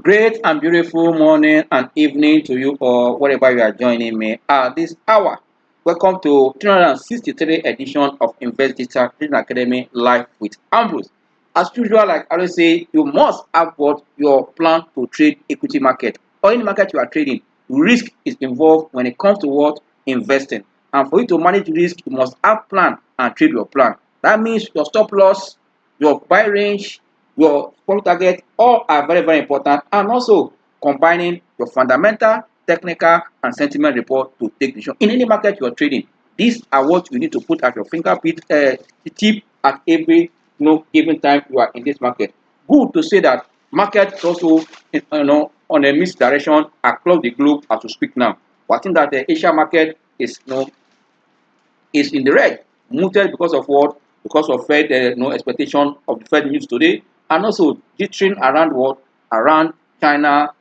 Great and beautiful morning and evening to you or wherever you are joining me at this hour. Welcome to 363 edition of Investdata Trading Academy Live with Ambrose. As usual, like I always say, you must have what your plan to trade equity market or any market you are trading. Risk is involved when it comes to what investing. And for you to manage risk, you must have plan and trade your plan. That means your stop loss, your buy range, your profit target, all are very, very important. And also combining your fundamental, technical, and sentiment report to take decision in any market you are trading. These are what you need to put at your fingerprint tip at every given time you are in this market. Good to say that market is also on a misdirection across the globe as we speak now. But I think that the Asia market is in the red, mooted because of what? Because of Fed no expectation of the Fed news today, and also jittering around what? Around China,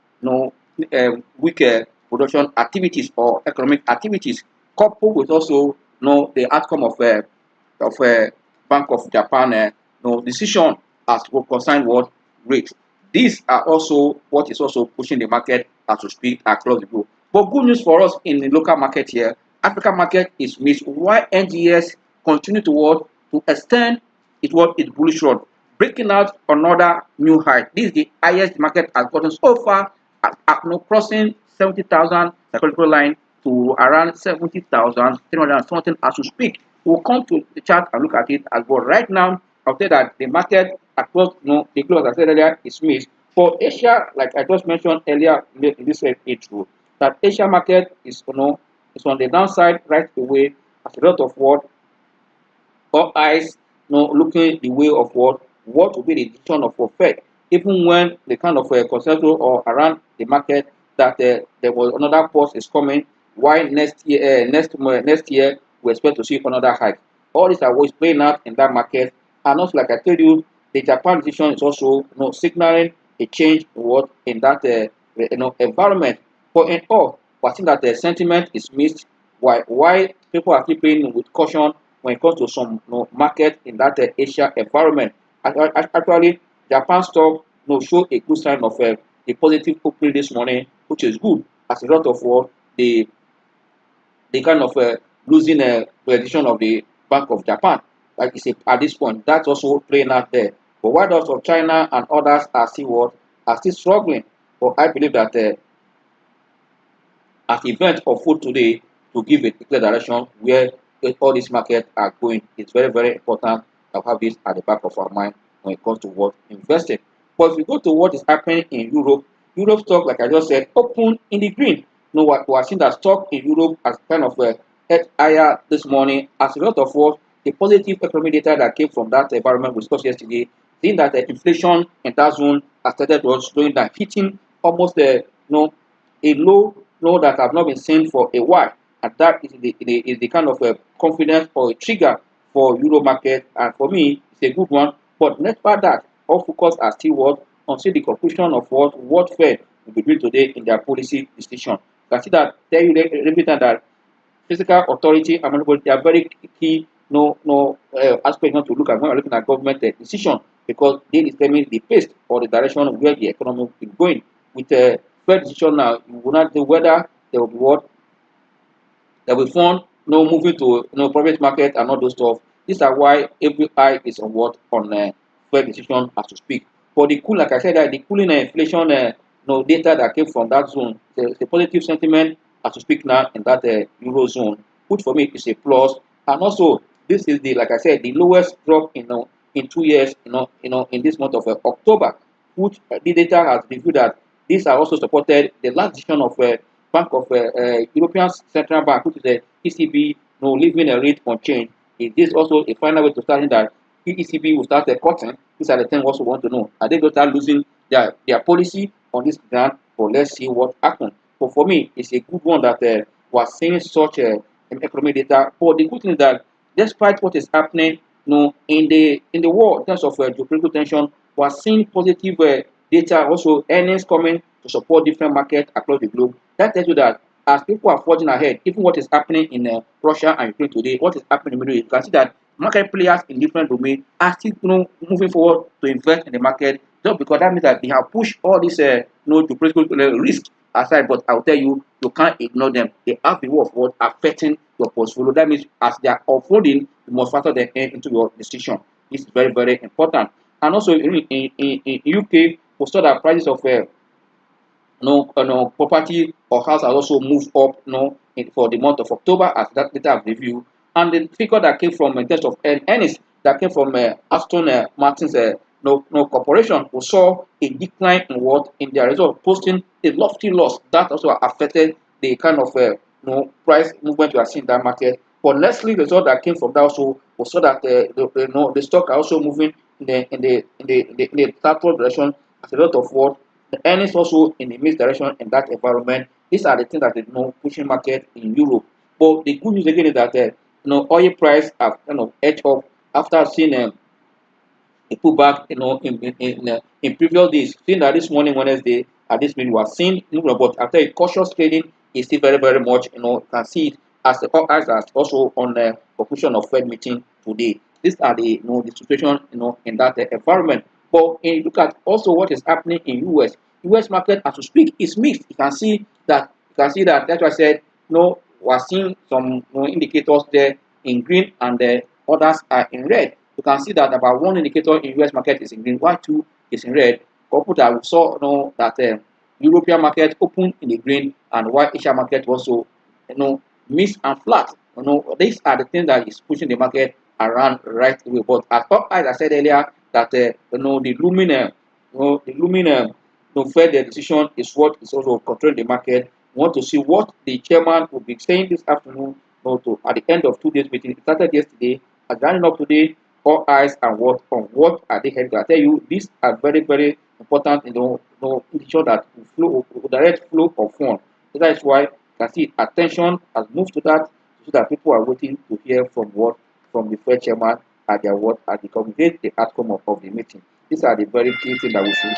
weak production activities or economic activities, coupled with also the outcome of Bank of Japan decision as to concern what rate. These are also what is also pushing the market as we speak across the globe. But good news for us in the local market here, African market is mixed. Why NGS continue to what to extend its bullish run, breaking out another new height. This is the highest the market has gotten so far, crossing 70,000 psychological line to around 70,300 something as we speak. We'll come to the chart and look at it as well. Right now, I'll say that the market across the globe, as I said earlier, is mixed. For Asia, like I just mentioned earlier in this intro, that Asia market is on the downside right away as a result of what all eyes looking the way of what will be the decision of Fed, even when the kind of consensus or around the market that there was another pause is coming. Why next year we expect to see another hike. All these are what's playing out in that market, and also like I told you, the Japan decision is also signaling a change in that environment. But in all, I think that the sentiment is mixed. Why people are keeping with caution when it comes to some market in that Asia environment. Actually, Japan stock show a good sign of a positive opening this morning, which is good as a result of what the kind of losing position of the Bank of Japan. Like you say, at this point, that's also playing out there. But while those of China and others are still struggling. But I believe that as event of food today to give a clear direction where all these markets are going. It's very, very important to have this at the back of our mind when it comes to what investing. But if we go to what is happening in Europe, Europe stock, like I just said, open in the green. What we are seeing that stock in Europe has kind of head higher this morning as a result of what the positive economic data that came from that environment we discussed yesterday, seeing that the inflation in that zone has started slowing down, hitting almost a low that have not been seen for a while. And that is the kind of confidence or a trigger for Euro market. And for me, it's a good one. But next part that, all focus are still what on see the conclusion of what Fed will be doing today in their policy decision. You can see that tell you every time that physical authority and management, they are very key aspect not to look at when we're looking at government decision, because they determine the pace or the direction of where the economy is going. With Fed decision now, you will not know whether there will be there will be fund moving to private market and all those stuff. These are why every eye is on on Fed decision as to speak. For the cool, like I said, the cooling inflation data that came from that zone, the positive sentiment as to speak now in that eurozone, which for me is a plus. And also, this is the like I said, the lowest drop in 2 years, in this month of October, which the data has revealed that these are also supported the last decision of Bank of European Central Bank, which is the ECB, leaving a rate unchanged. Is this also a final way to start that ECB will start cutting? These are the things we also want to know. Are they going to start losing their policy on this ground? Or let's see what happens. But for me, it's a good one that was seeing such economic data. But the good thing is that despite what is happening, in the world in terms of geopolitical tension, we're seeing positive data, also earnings coming to support different markets across the globe. That tells you that as people are forging ahead, even what is happening in Russia and Ukraine today, what is happening in the Middle East, you can see that market players in different domains are still moving forward to invest in the market just because that means that they have pushed all this geopolitical risk aside. But I'll tell you, you can't ignore them. They have the way of what affecting your portfolio. That means as they are unfolding, you must factor them into your decision. This is very, very important. And also in UK, we saw that prices of property or house has also moved up, for the month of October as that data have reviewed. And the figure that came from in terms of earnings that came from Aston Martin's corporation, we saw a decline in what in their result, posting a lofty loss that also affected the kind of price movement we are seeing in that market. But Nestle result that came from that also, we saw that the stock are also moving in the downward direction as a result of what the earnings also in the misdirection in that environment. These are the things that pushing market in Europe. But the good news again is that oil price have edged up after seeing a pullback in previous days. Seeing that this morning Wednesday at this minute we are seeing but after a cautious trading is still very, very much you can see it as the as also on the conclusion of Fed meeting today. These are the situation in that environment. But look at also what is happening in US market as we speak is mixed. You can see that that's why I said we are seeing some indicators there in green and the others are in red. You can see that about one indicator in US market is in green, while two is in red. Couple that we saw that European market opened in the green and while Asia market also mixed and flat. These are the things that is pushing the market around right away. But as I said earlier, that the looming Fed decision is what is also controlling the market. We want to see what the chairman will be saying this afternoon. At the end of 2 days meeting, it started yesterday. At the end of today, all eyes and what are they heading. I tell you, these are very, very important. Ensure that direct flow of funds. So that is why you can see attention has moved to that, so that people are waiting to hear from the Fed chairman at the communicate the outcome of the meeting. These are the very key things that we should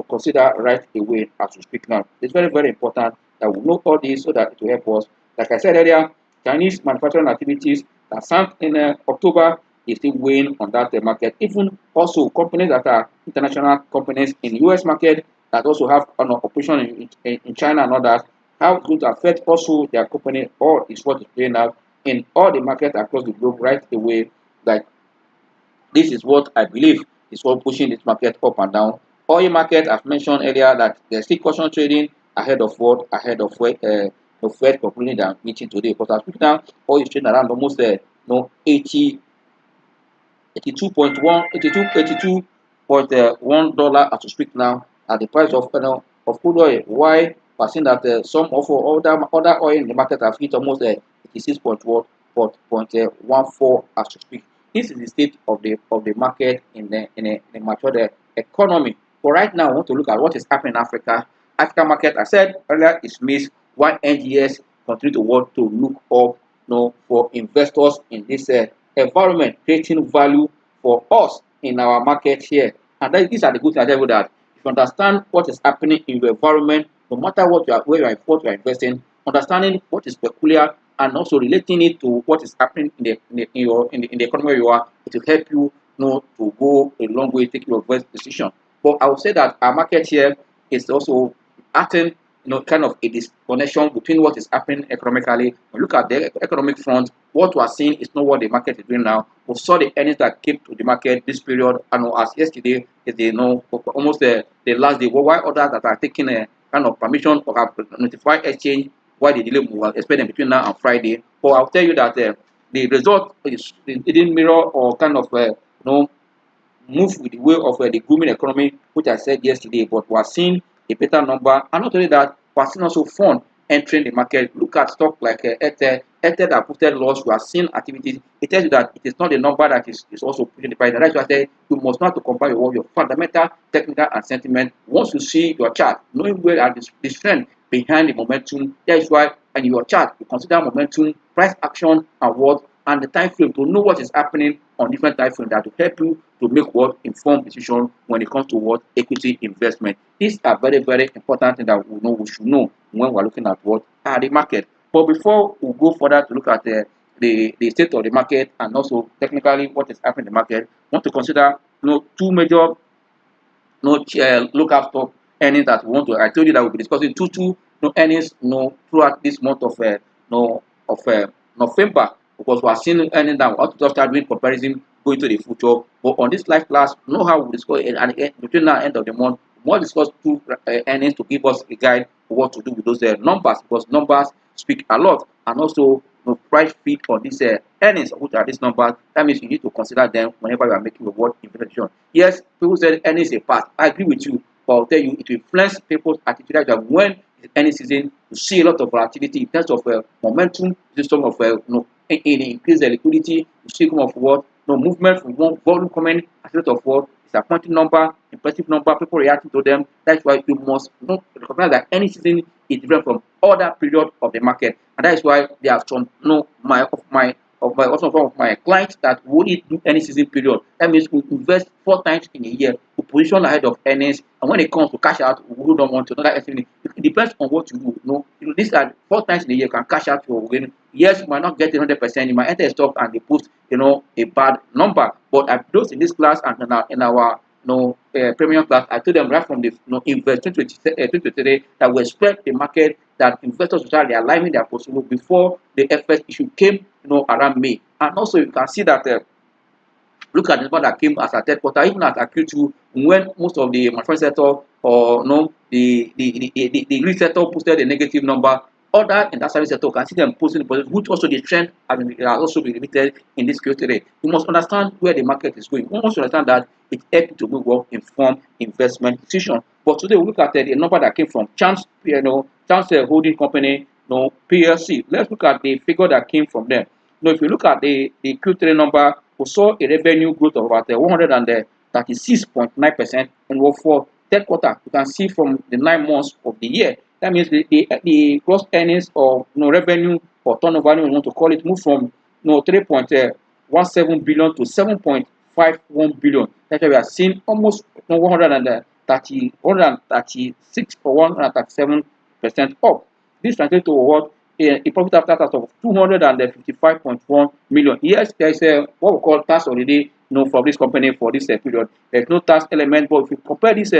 consider right away as we speak now. It's very, very important that we know all this so that it will help us. Like I said earlier, Chinese manufacturing activities that sank in October is still weighing on that market. Even also companies that are international companies in the US market that also have an operation in China and others, how it will affect also their company, or is what is playing out in all the markets across the globe right away. Like this is what I believe is what pushing this market up and down. Oil market, I've mentioned earlier that there's still caution trading ahead of what the Fed concluding their meeting today. But as we now, oil is trading around almost 80 $82.1 as we speak now at the price of crude oil. Why we're seeing that some of other oil in the market have hit almost 86.14 as we speak. This is the state of the market in the mature economy. But right now, I want to look at what is happening in Africa. Africa market, I said earlier, is missed. Why NGS continue to want to look up, for investors in this environment, creating value for us in our market here. And these are the good things I tell you, that if you understand what is happening in your environment, no matter what what you are investing, understanding what is peculiar and also relating it to what is happening in the economy where you are, it will help you, to go a long way, take your best decision. But I would say that our market here is also acting, kind of a disconnection between what is happening economically. When you look at the economic front, what we are seeing is not what the market is doing now. We saw the earnings that came to the market this period, and as yesterday is almost the last day. Why others that are taking a kind of permission or have notified exchange why the delay will expect them between now and Friday. But I'll tell you that the result it didn't mirror or kind of move with the way of the booming economy, which I said yesterday. But we are seeing a better number, and not only that, we are seeing also fund entering the market. Look at stock like Airtel that posted loss. We are seeing activities. It tells you that it is not the number that is also pushing the price. That's why I say you must not to compare your fundamental, technical, and sentiment. Once you see your chart, knowing where are the trend behind the momentum, that is why in your chart you consider momentum, price action, and what and the time frame to know what is happening on different time frames that will help you to make what informed decision when it comes to what equity investment. These are very, very important things that we should know when we're looking at what are the market. But before we go further to look at the state of the market and also technically what is happening in the market, we want to consider two major local stock earnings that we want to. I told you that we'll be discussing two earnings throughout this month of November, because we are seeing earnings that we ought to just start doing comparison going to the future. But on this live class, know how we discuss it, and between now and end of the month, we'll discuss two earnings to give us a guide for what to do with those numbers, because numbers speak a lot. And also price feed on these earnings, which are these numbers. That means you need to consider them whenever you are making a word investment. Yes, people said earnings a part. I agree with you, but I'll tell you it will influence people's attitude that when it's earning season, you see a lot of volatility in terms of momentum, system of increase the liquidity, you see some of what movement from one volume coming as a result of what disappointing number, impressive number, people reacting to them. That's why you must recognize that any season is different from other period of the market, and that is why there are some some of my clients that will only do any season period. That means we invest 4 times in a year, we position ahead of earnings, and when it comes to cash out, we don't want to know that anything. It depends on what you do. These are 4 times in a year you can cash out your win. Yes, you might not get 100%. You might enter a stock and they post a bad number. But I those in this class and in our premium class, I told them right from the invest 2023 that we expect the market that investors will start realigning their portfolio before the FS issue came around May. And also you can see that look at the number that came as a third quarter, even at Q2, when most of the manufacturing sector or the green sector posted a negative number. Other industrial sector can see them posting the positive, which also the trend has also been limited in this Q3. You must understand where the market is going. You must understand that it helps to make well informed investment decision. But today we look at the number that came from Chance Holding Company, PLC. Let's look at the figure that came from them. If you look at the Q3 number, we saw a revenue growth of about 136.9%, and for third quarter, you can see from the 9 months of the year. That means the gross earnings or revenue or turnover, you want to call it, moved from 3.17 billion to 7.51 billion. That's why we are seeing almost 136 or 137% up. This translates to what? A profit after tax of 255.1 million. Yes, there is what we call tax holiday for this company for this period. There's no tax element, but if you compare this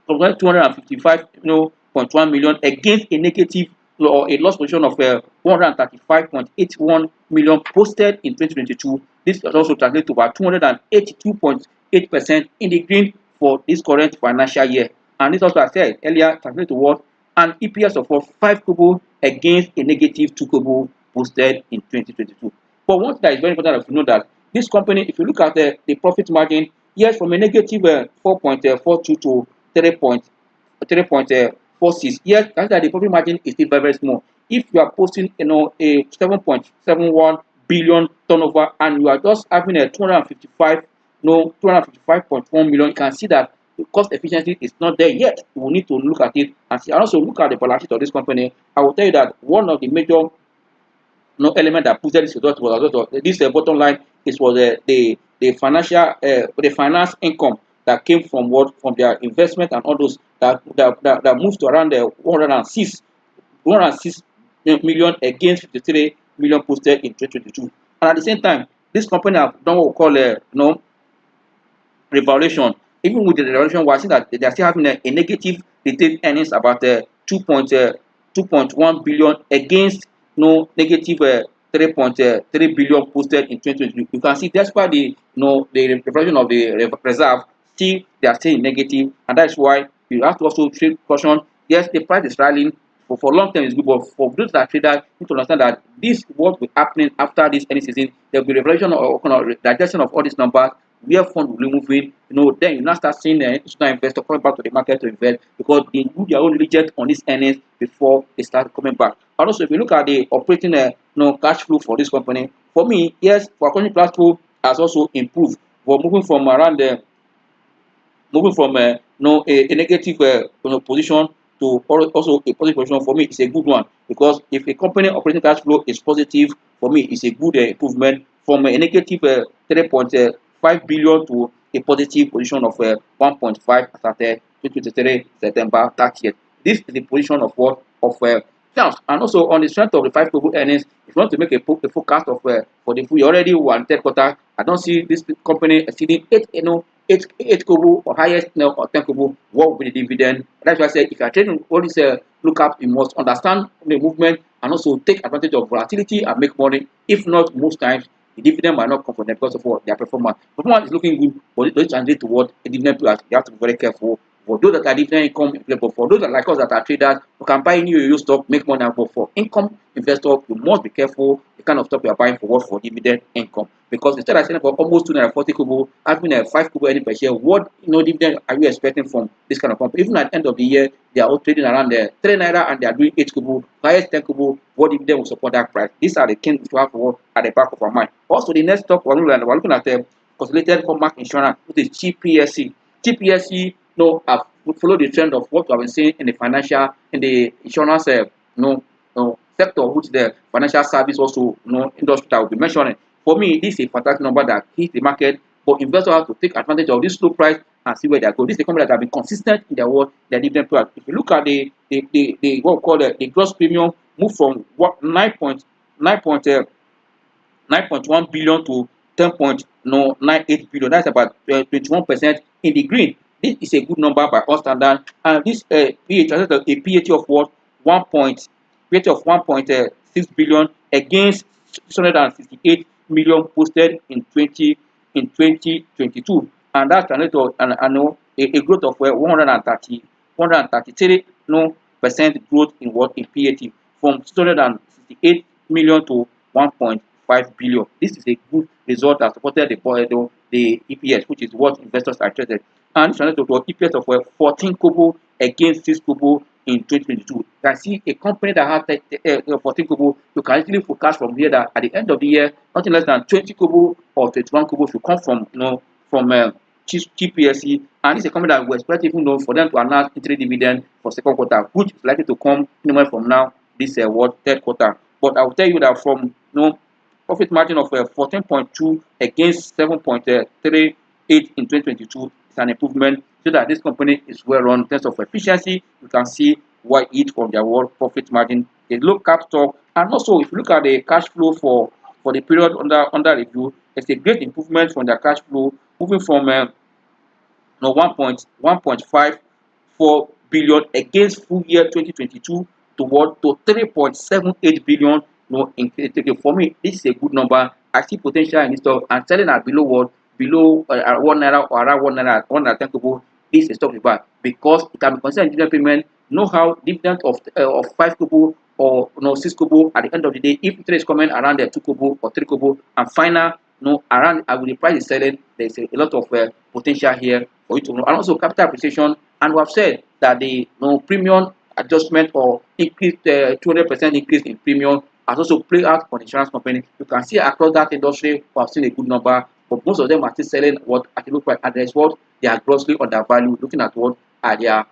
255.1 million against a negative or a loss position of 135.81 million posted in 2022, this also translates to about 282.8% in the green for this current financial year. And this also, I said earlier, translates to what? An EPS of 5 kobo against a negative 2 kobo posted in 2022. But one thing that is very important to know that this company, if you look at the profit margin, yes, from a negative 4.42 to 3.46, yes, that's that the profit margin is still very, very small. If you are posting a 7.71 billion turnover and you are just having a 255.1 million, you can see that the cost efficiency is not there yet. We will need to look at it and see. And also look at the balance sheet of this company. I will tell you that one of the major element that put this result was this bottom line was the financial the finance income that came from their investment and all those that moved to around 106 million against 53 million posted in 2022. And at the same time, this company have done what we call revaluation. Even with the revaluation, we are seeing that they are still having a negative retained earnings about 2.1 billion against negative 3.3 billion posted in 2022. You can see that's why the revaluation of the reserve still they are still negative, and that's why you have to also trade caution. Yes, the price is rallying. For long term is good, but for those that traders need to understand that this what will be happening after this any season. There will be revelation or digestion of all these numbers where funds will be moving. Then you now start seeing the institutional investor coming back to the market to invest because they do their own diligence on these earnings before they start coming back. And also, if you look at the operating cash flow for this company, for me, yes, for company cash flow has also improved. We're moving from around a negative position to also a positive position. For me, it's a good one because if a company operating cash flow is positive, for me, it's a good improvement from a negative 3.5 billion to a positive position of 1.5 as at 2023 September 30th. This is the position of what chance. And also on the strength of the 5 global earnings, if you want to make a forecast of for the full year, already one third quarter, I don't see this company exceeding 8 kobo or highest or 10 kobo, what will be the dividend? That's why I said if you are trading all this lookup, you must understand the movement and also take advantage of volatility and make money. If not, most times the dividend might not come from them because of what their performance. Performance is looking good, but it doesn't translate to what a dividend payers. You have to be very careful. For those that are dividend income, but for those that like us that are traders, you can buy new use stock, make money. But for income investor, you must be careful the kind of stock you are buying for what for dividend income. Because instead of selling for almost 240 kobo, having a 5 kobo any per share, what dividend are you expecting from this kind of company? Even at the end of the year, they are all trading around the 3 naira and they are doing 8 kobo, highest 10 kobo, what dividend will support that price? These are the things we have to work at the back of our mind. Also, the next stock we're looking at the consolidated hallmark insurance, which is GPSC. GPSC, have followed the trend of what we have been seeing in the financial, in the insurance, sector, which the financial service also, industry that will be mentioning. For me, this is a fantastic number that hits the market, but investors have to take advantage of this low price and see where they are going. This is a company that have been consistent in their work, their dividend price. If you look at the what we call the gross premium, move from what 9.1 billion to 10.98 billion. That's about 21% in the green. This is a good number by all standard. And this PH has a PAT of what 1.6 billion against 668 million posted in 2022, and that's translated to a growth of 133 percent growth in what in PAT from 668 million to 1.5 billion. This is a good result that supported the EPS, which is what investors are interested. And it's translated to an EPS of 14 kobo against 6 kobo in 2022. You can see a company that has 14 kobo, you can easily forecast from here that at the end of the year, nothing less than 20 kobo or 21 kobo should come from GPSC, and it's a company that we expect even though for them to announce interim dividend for second quarter, which is likely to come anywhere from now this third quarter. But I will tell you that from profit margin of 14.2 against 7.38 in 2022 is an improvement, so that this company is well run in terms of efficiency. You can see why it from their world profit margin, a low cap stock, and also if you look at the cash flow for the period under review, it's a great improvement from their cash flow, moving from 1.54 billion against full year 2022 to 3.78 billion. For me, this is a good number. I see potential in this stock, and selling at below 1 naira or around 1 naira, 1 naira 10 kobo. This is a stock to buy because it can be considered dividend payment. Know how dividend of 5 kobo or 6 kobo at the end of the day, if trade is coming around the 2 kobo or 3 kobo, and final around with the price is selling, there's a lot of potential here for you to know. And also capital appreciation, and we have said that the premium adjustment or increase 200% increase in premium has also played out for the insurance company. You can see across that industry we have seen a good number, but most of them are still selling what at the low price, and there's what they are grossly undervalued, looking at what are their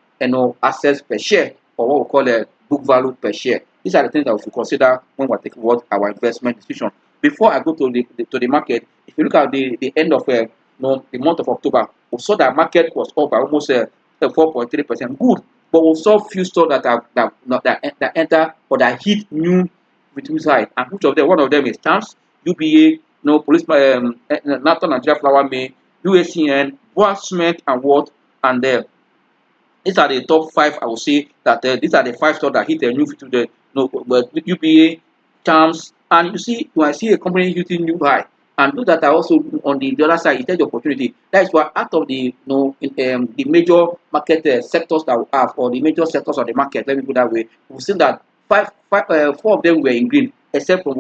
assets per share, or what we call a book value per share. These are the things that we should consider when we're taking what our investment decision. Before I go to the market, if you look at the end of the month of October, we saw that market was up by almost 4.3%. Good, but we saw few stocks that enter or that hit new reduced high, and which of them? One of them is Chance, UBA, Police, Nathan Nigeria Flour Mill, UACN, Boa Cement, and what, and these are the top 5. I will say that these are the 5 stocks that hit a new today. UBA, Charms, and you see when I see a company hitting new high, and those that are also on the other side, it takes the opportunity. That is why out of the the major market sectors that we have, or the major sectors of the market, let me put that way, we've seen that 4 of them were in green, except from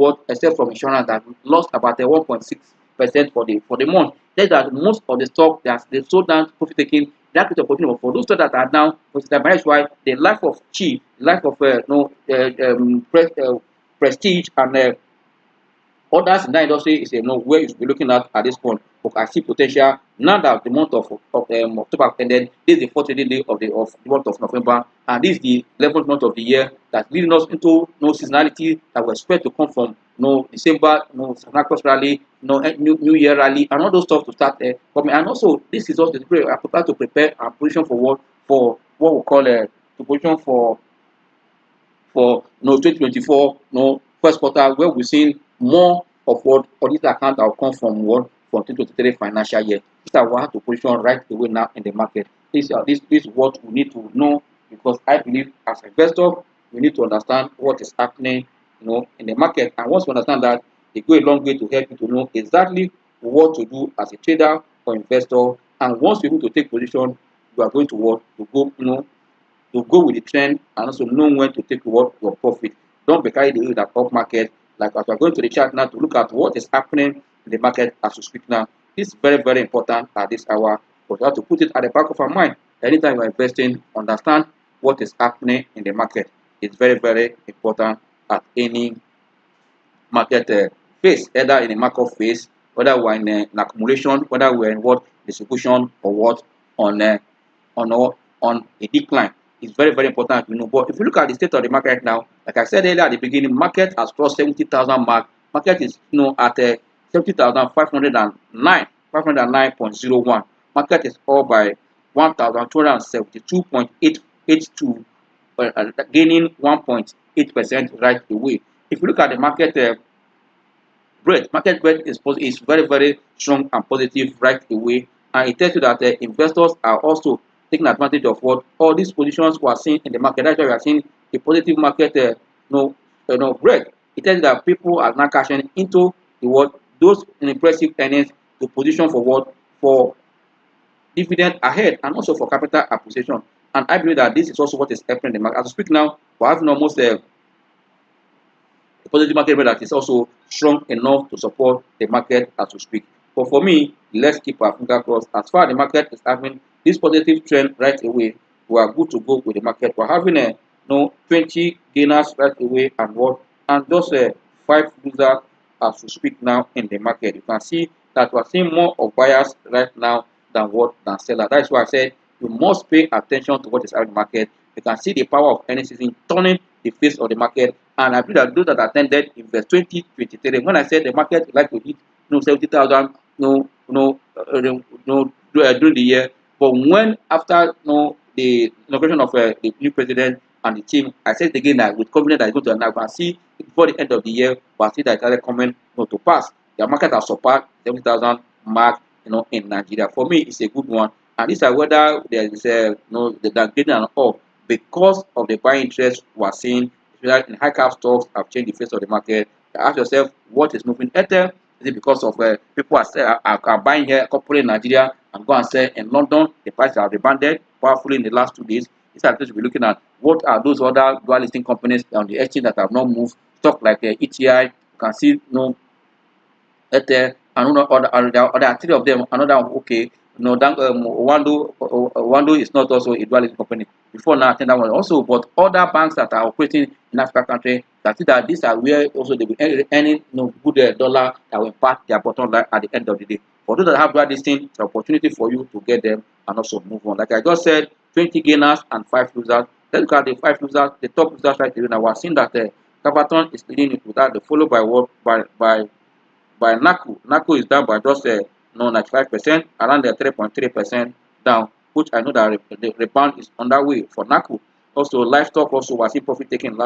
insurance that lost about 1.6% for the month. That most of the stock that they sold down profit taking, that is the opportunity for those stocks that are down. That is why the life of Chi, life of Prestige, and others in that industry is where you should be looking at this point. But I see potential now that the month of October ended. This is the 4th trading day of the month of November, and this is the 11th month of the year that's leading us into seasonality that we expect to come from December, Santa Claus rally, New Year rally, and all those stuff to start coming. And also, this is also to prepare our position for what we call a position for 2024 first quarter, where we're seeing more of what audit account that will come from for 2023 financial year. These are what to position right away now in the market. This is what we need to know, because I believe as investors we need to understand what is happening, in the market. And once we understand that, it go a long way to help you to know exactly what to do as a trader or investor. And once you're able to take position, you are going to what to go, to go with the trend, and also know when to take what your profit. Don't be carried away with that up market. Like as we're going to the chart now to look at what is happening in the market as we speak now. It's very, very important at this hour, but you have to put it at the back of our mind. Anytime you're investing, understand what is happening in the market. It's very, very important at any market phase, either in a market phase, whether we're in an accumulation, whether we're in what distribution, or what on on a decline. It's very, very important to know. But if you look at the state of the market right now, like I said earlier at the beginning, market has crossed 70,000 mark. Market is at 70,509, 509.01. Market is up by 1,272.882, gaining 1.8% right away. If you look at the market market breadth is very, very strong and positive right away, and it tells you that investors are also taking advantage of what all these positions we are seeing in the market. That's why we are seeing a positive market breadth. It tells you that people are now cashing into the what those impressive earnings to position for what for dividend ahead, and also for capital appreciation. And I believe that this is also what is happening in the market. As we speak now, we're having almost the positive market that is also strong enough to support the market as we speak. But for me, let's keep our finger crossed. As far as the market is having this positive trend right away, we are good to go with the market. We're having a 20 gainers right away, and what and just 5 losers as we speak now in the market. You can see that we're seeing more of buyers right now than sellers. That's why I said you must pay attention to what is happening in the market. You can see the power of any season turning the face of the market. And I believe that those that attended Invest 2023, when I said the market like to hit 70,000 during the year, but when after the inauguration of the new president and the team, I said again that with confidence that is going to now and see before the end of the year, but see that it started coming to pass. The market has surpassed 70,000 mark in Nigeria. For me, it's a good one. And this is whether there is the downgrading and all, because of the buying interest we are seeing, especially in high cap stocks, have changed the face of the market. Ask yourself, what is moving Ethel? Is it because of people are buying here, couple in Nigeria, and go and sell in London? The prices have rebounded powerfully in the last 2 days. These are the things we're looking at. What are those other dual listing companies on the exchange that have not moved? Stock like ETI, you can see Ethel, and other 3 of them. Another one, okay. Wando is not also a dual listing company. Before now, I think that one also, but other banks that are operating in African country, that see that these are where also they will earning good dollar that will impact their bottom line at the end of the day. For those that have dual listing, it's an opportunity for you to get them and also move on. Like I just said, 20 gainers and 5 losers. Let's look at the 5 losers, the top losers right here. Now we're seeing that Capaton is leading it with that, followed by what by NACO. NACO is down by just 95%, around the 3.3% down, which I know that the rebound is underway for NACO. Also, livestock also was in profit taking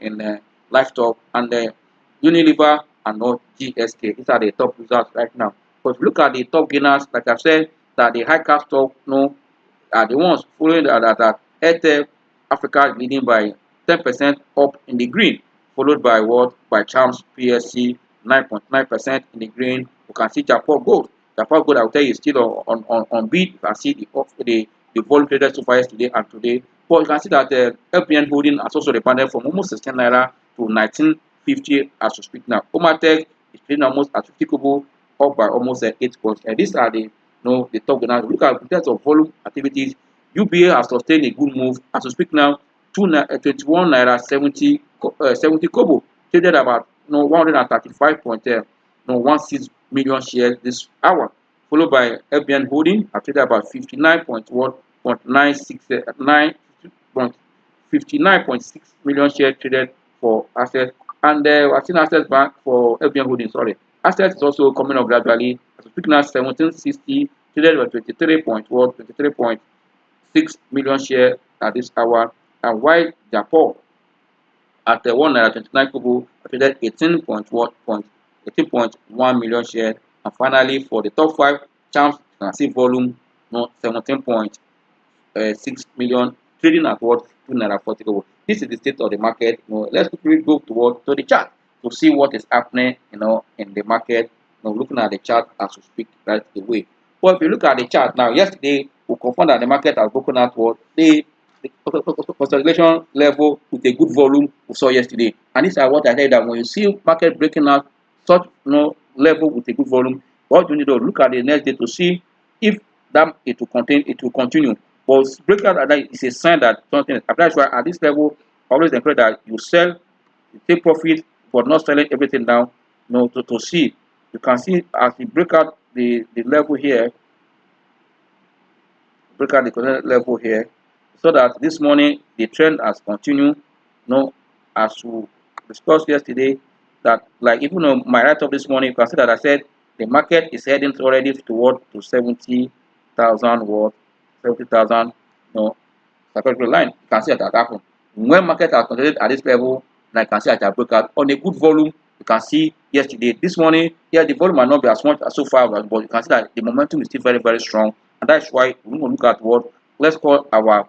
in livestock, and Unilever and not GSK. These are the top results right now. But if you look at the top gainers, like I've said, that the high cap stock are the ones following that Airtel Africa is leading by 10% up in the green, followed by what? By Charms PSC 9.9% in the green. You can see Japan Gold. Japan Gold, I will tell you, is still on bid. You can see the volume traded so far yesterday and today. But you can see that the LPN holding has also rebounded from almost 16 naira to 1950 as we speak now. Omatech is trading almost at 50 kobo, up by almost 8 points. And these are the top gainers. Look at in terms of volume activities. UBA has sustained a good move as we speak now. 21 naira 70 kobo, traded about 135.16 million shares this hour, followed by FBN Holding, traded about 59.6 million shares traded for assets, and I've seen Access Bank for FBN Holding. Sorry, assets is also coming up gradually. As we speak now, 1760 traded by 23.6 million shares at this hour, and while Japan at the 1 naira 29 kobo traded 18.1 million shares And finally, for the top 5 charms, you can see volume, 17.6 million, trading at what 2 naira 40 kobo. This is the state of the market. Let's quickly go to the chart to see what is happening, in the market. Looking at the chart as we speak right away. Well, if you look at the chart now, yesterday we confirmed that the market has broken out what the consolidation level with a good volume we saw yesterday. And this is what I said, that when you see market breaking out such level with a good volume, what you need to look at the next day to see if that it will continue. But breakout at that is a sign that something is happening. That's why at this level, always encourage that you sell, you take profit, but not selling everything down. To see. You can see as we break out the level here, break out the current level here, so that this morning the trend has continued. As we discussed yesterday, that like even on my write up this morning, you can see that I said the market is heading already toward to 70,000 what 70,000 psychological line. You can see that happen when market has consolidated at this level. Like you can see that I broke out on a good volume. You can see yesterday, this morning, yeah, the volume might not be as much as so far, but you can see that the momentum is still very, very strong. And that's why we want to look at what let's call our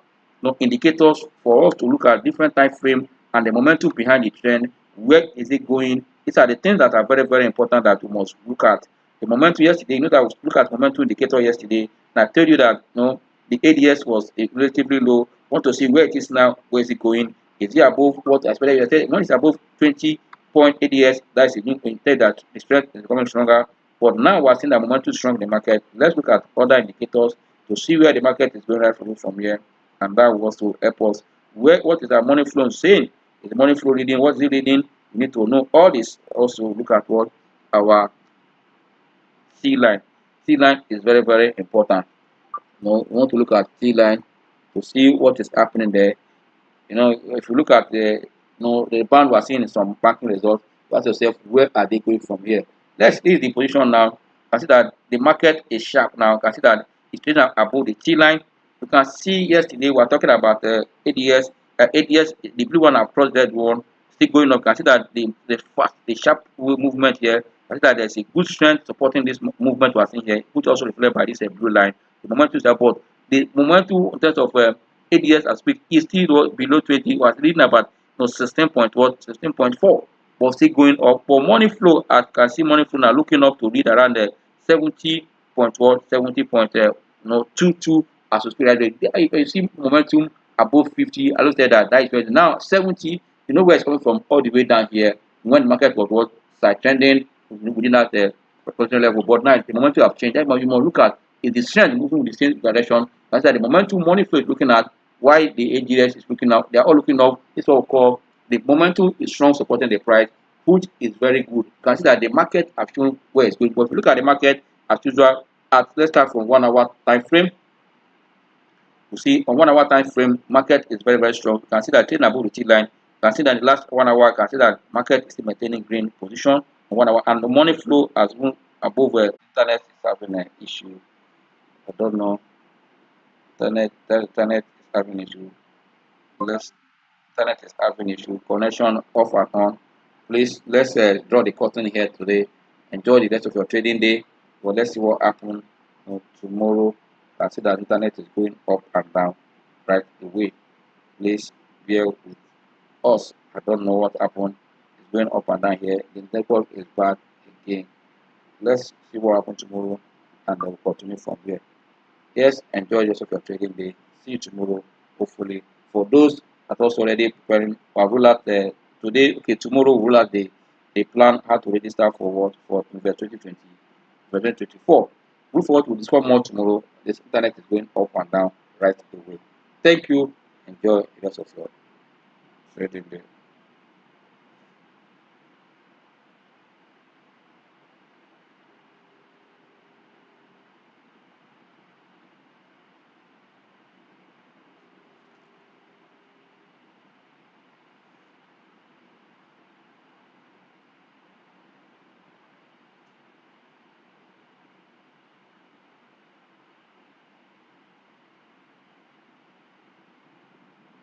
indicators for us to look at different time frame and the momentum behind the trend. Where is it going? These are the things that are very, very important that we must look at. The momentum yesterday, that we look at momentum indicator yesterday, and I tell you that the ADS was relatively low. Want to see where it is now, where is it going? Is it above what I expected? When it's above 20 point ADS, that's a new indicator that the strength is becoming stronger. But now we're seeing that momentum strong in the market. Let's look at other indicators to see where the market is going right from here, and that will also help us. What is our money flow saying? Is the money flow reading? What is it reading? We need to know all this. Also look at what our C line. C line is very, very important. We want to look at C line to see what is happening there. If you look at the band we're seeing in some banking results, you ask yourself, where are they going from here? Let's see the position now. Consider that the market is sharp now. Consider that it's trading above the T line. You can see yesterday we are talking about ADS. ADS, the blue one across that one, still going up. Consider that the sharp movement here. Consider that there's a good strength supporting this movement we are seeing here, which also reflected by this blue line. The momentum is about the momentum in terms of ADS as speak is still below 20, was reading about 16.4, but still going up. For money flow, I can see money flow now looking up to read around the 70.22 as we speak. You see momentum above 50. I looked at that. That is where now 70. You know where it's coming from all the way down here when the market was side trending within that level. But now the momentum have changed. That you must look at is the trend moving in the same direction. That's why the momentum money flow is looking at, why the AGS is looking up. They are all looking up. It's what we call the momentum is strong supporting the price, which is very good. You can see that the market has shown where it's going. But if you look at the market as usual, let's start from 1 hour time frame. You see on 1 hour time frame, market is very, very strong. You can see that trading above the T line. You can see that in the last 1 hour, you can see that market is still maintaining green position on 1 hour, and the money flow has moved above where internet is having an issue. I don't know. Internet is having issue. Let's Internet is having issue. Connection off and on. Please let's draw the curtain here today. Enjoy the rest of your trading day. But let's see what happens tomorrow. I see that internet is going up and down right away. Please bear with us. I don't know what happened. It's going up and down here. The network is bad again. Let's see what happens tomorrow, and then we'll continue from here. Yes, enjoy the rest of your trading day. See you tomorrow, hopefully. For those that also already preparing, I'll rule out today, okay, tomorrow we'll rule out the plan how to register for what for Invest 2020, 2024. Look forward to discover more tomorrow. This internet is going up and down right away. Thank you. Enjoy the rest of your trading day.